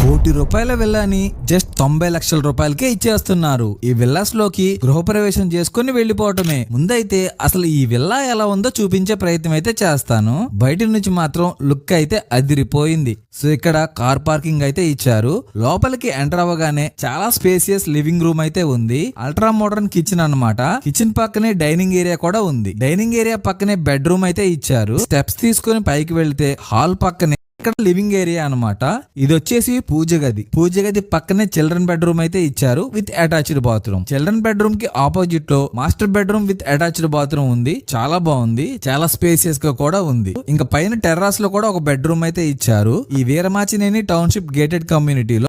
₹1,00,00,000 విల్లాని just 90 లక్షల రూపాయలకే ఇచ్చేస్తున్నారు. ఈ విల్లాస్ లోకి గృహప్రవేశం చేసుకుని వెళ్లిపోవటమే. ముందైతే అసలు ఈ విల్లా ఎలా ఉందో చూపించే ప్రయత్నం అయితే చేస్తాను. బయట నుంచి మాత్రం లుక్ అయితే అదిరిపోయింది. సో ఇక్కడ కార్ పార్కింగ్ అయితే ఇచ్చారు. లోపలికి ఎంటర్ అవ్వగానే చాలా స్పేసియస్ లివింగ్ రూమ్ అయితే ఉంది. అల్ట్రా మోడర్న్ కిచెన్ అన్నమాట. కిచెన్ పక్కనే డైనింగ్ ఏరియా కూడా ఉంది. డైనింగ్ ఏరియా పక్కనే బెడ్రూమ్ అయితే ఇచ్చారు. స్టెప్స్ తీసుకుని పైకి వెళ్తే హాల్ పక్కనే ఇక్కడ లివింగ్ ఏరియా అన్నమాట. ఇది వచ్చేసి పూజ గది పక్కనే చిల్డ్రన్ బెడ్రూమ్ అయితే ఇచ్చారు with attached bathroom. Children bedroom కి ఆపోజిట్ లో master bedroom with attached bathroom ఉంది. చాలా బాగుంది, చాలా స్పేసియస్ గా కూడా ఉంది. ఇంకా పైన టెర్రాస్ లో కూడా ఒక బెడ్రూమ్ అయితే ఇచ్చారు. ఈ వీరమాచినేని టౌన్షిప్ గేటెడ్ కమ్యూనిటీలో